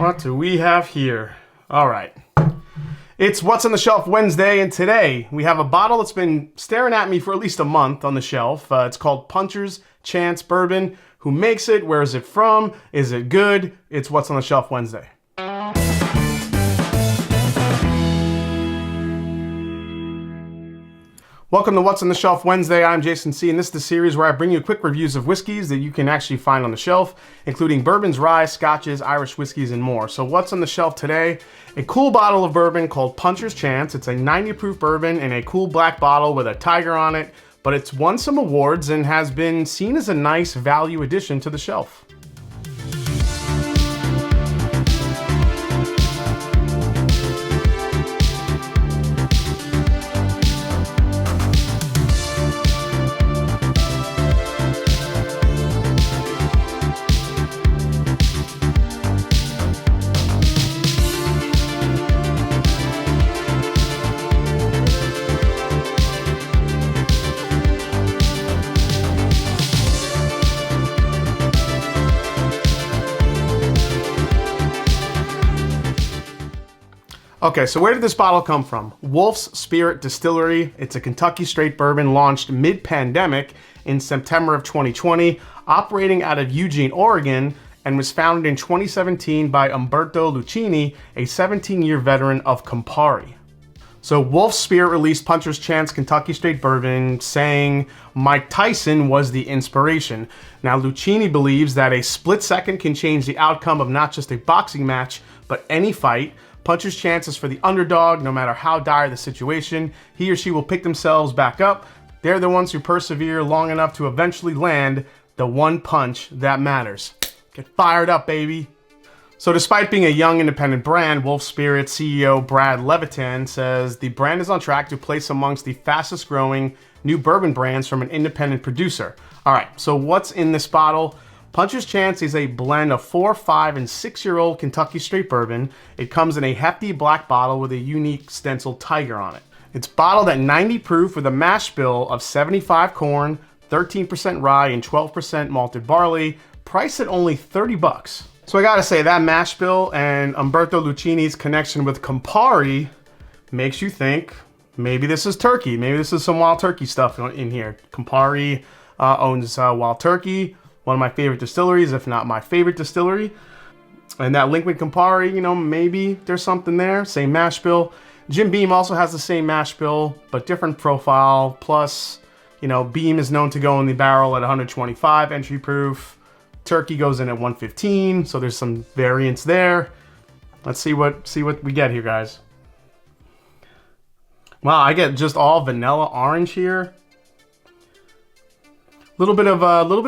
What do we have here? All right. It's What's on the Shelf Wednesday, and today we have a bottle that's been staring at me for at least a month on the shelf. It's called Puncher's Chance Bourbon. Who makes it? Where is it from? Is it good? It's What's on the Shelf Wednesday. Welcome to What's on the Shelf Wednesday. I'm Jason C, and this is the series where I bring you quick reviews of whiskeys that you can actually find on the shelf, including bourbons, rye, scotches, Irish whiskeys, and more. So what's on the shelf today? A cool bottle of bourbon called Puncher's Chance. It's a 90 proof bourbon in a cool black bottle with a tiger on it, but it's won some awards and has been seen as a nice value addition to the shelf. Okay, so where did this bottle come from? Wolf's Spirit Distillery. It's a Kentucky straight bourbon launched mid-pandemic in September of 2020, operating out of Eugene, Oregon, and was founded in 2017 by Umberto Lucchini, a 17-year veteran of Campari. So Wolf's Spirit released Puncher's Chance Kentucky Straight Bourbon, saying Mike Tyson was the inspiration. Now Lucchini believes that a split second can change the outcome of not just a boxing match, but any fight. Puncher's Chance is for the underdog. No matter how dire the situation, he or she will pick themselves back up. They're the ones who persevere long enough to eventually land the one punch that matters. Get fired up, baby. So despite being a young independent brand, Wolf Spirit CEO Brad Levitan says the brand is on track to place amongst the fastest growing new bourbon brands from an independent producer. All right, so what's in this bottle? Puncher's Chance is a blend of 4, 5, and 6-year-old Kentucky straight bourbon. It comes in a hefty black bottle with a unique stenciled tiger on it. It's bottled at 90 proof with a mash bill of 75 corn, 13% rye, and 12% malted barley, priced at only 30 bucks. So I gotta say, that mash bill and Umberto Lucchini's connection with Campari makes you think maybe this is turkey. Maybe this is some Wild Turkey stuff in here. Campari owns Wild Turkey, one of my favorite distilleries, if not my favorite distillery. And that link with Campari, maybe there's something there. Same mash bill. Jim Beam also has the same mash bill, but different profile. Plus, Beam is known to go in the barrel at 125 entry proof. Turkey goes in at 115, so there's some variance there. Let's see what we get here, guys. Wow, I get just all vanilla orange here. A little bit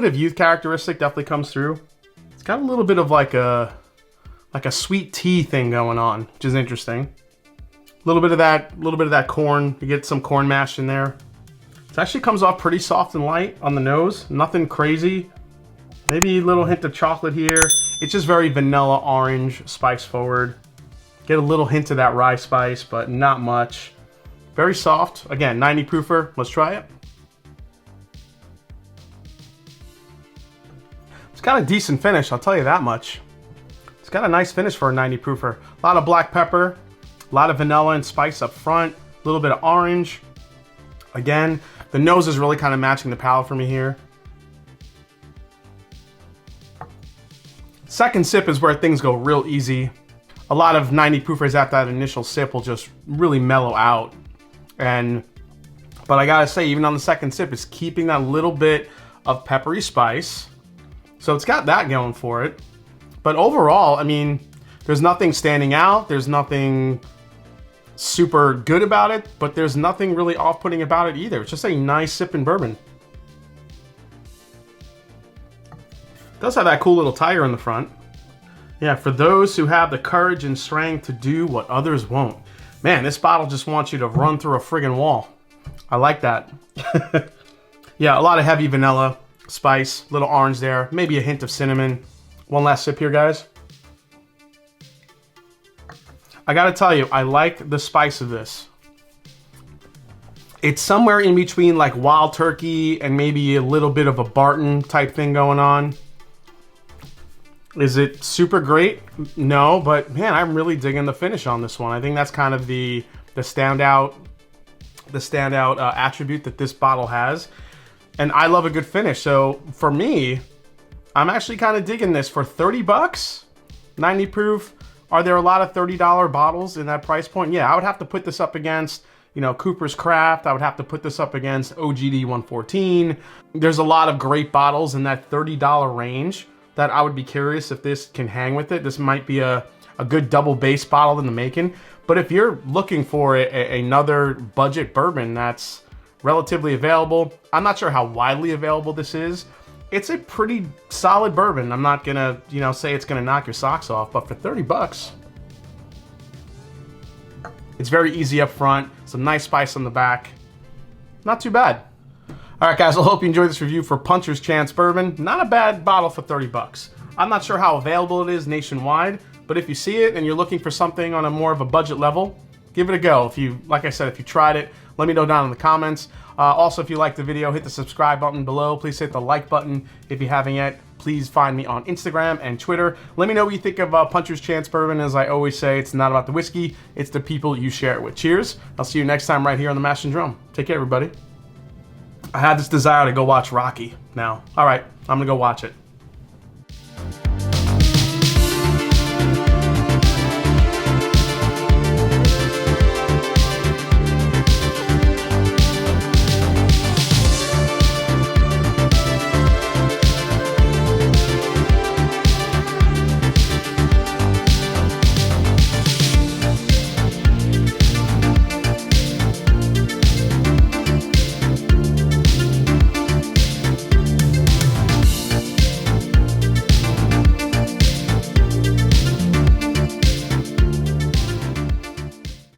of youth characteristic definitely comes through. It's got a little bit of like a sweet tea thing going on, which is interesting. A little bit of that corn. You get some corn mash in there. It actually comes off pretty soft and light on the nose. Nothing crazy. Maybe a little hint of chocolate here. It's just very vanilla orange, spice forward. Get a little hint of that rye spice, but not much. Very soft. Again, 90 proofer. Let's try it. It's got a decent finish, I'll tell you that much. It's got a nice finish for a 90 proofer. A lot of black pepper, a lot of vanilla and spice up front, a little bit of orange. Again, the nose is really kind of matching the palate for me here. Second sip is where things go real easy. A lot of 90 proofers at that initial sip will just really mellow out. But I gotta say, even on the second sip, it's keeping that little bit of peppery spice. So it's got that going for it. But overall, I mean, there's nothing standing out. There's nothing super good about it, but there's nothing really off-putting about it either. It's just a nice sipping bourbon. It does have that cool little tiger in the front. Yeah, for those who have the courage and strength to do what others won't. Man, this bottle just wants you to run through a friggin' wall. I like that. Yeah, a lot of heavy vanilla, spice, little orange there, maybe a hint of cinnamon. One last sip here, guys. I gotta tell you, I like the spice of this. It's somewhere in between like Wild Turkey and maybe a little bit of a Barton type thing going on. Is it super great? No, but man, I'm really digging the finish on this one. I think that's kind of the standout attribute that this bottle has. And I love a good finish. So for me, I'm actually kind of digging this for 30 bucks, 90 proof. Are there a lot of $30 bottles in that price point? Yeah, I would have to put this up against, you know, Cooper's Craft. I would have to put this up against OGD 114. There's a lot of great bottles in that $30 range that I would be curious if this can hang with it. This might be a good double base bottle in the making. But if you're looking for another budget bourbon that's relatively available, I'm not sure how widely available this is. It's a pretty solid bourbon. I'm not gonna, you know, say it's gonna knock your socks off, but for 30 bucks, it's very easy up front, some nice spice on the back. Not too bad. All right, guys, I hope you enjoyed this review for Puncher's Chance Bourbon. Not a bad bottle for 30 bucks. I'm not sure how available it is nationwide, but if you see it and you're looking for something on a more of a budget level, give it a go. If you, like I said, if you tried it, let me know down in the comments. Also, if you liked the video, hit the subscribe button below. Please hit the like button if you haven't yet. Please find me on Instagram and Twitter. Let me know what you think of Puncher's Chance Bourbon. As I always say, it's not about the whiskey, it's the people you share it with. Cheers. I'll see you next time right here on The Mash and Drum. Take care, everybody. I had this desire to go watch Rocky now. All right, I'm gonna go watch it.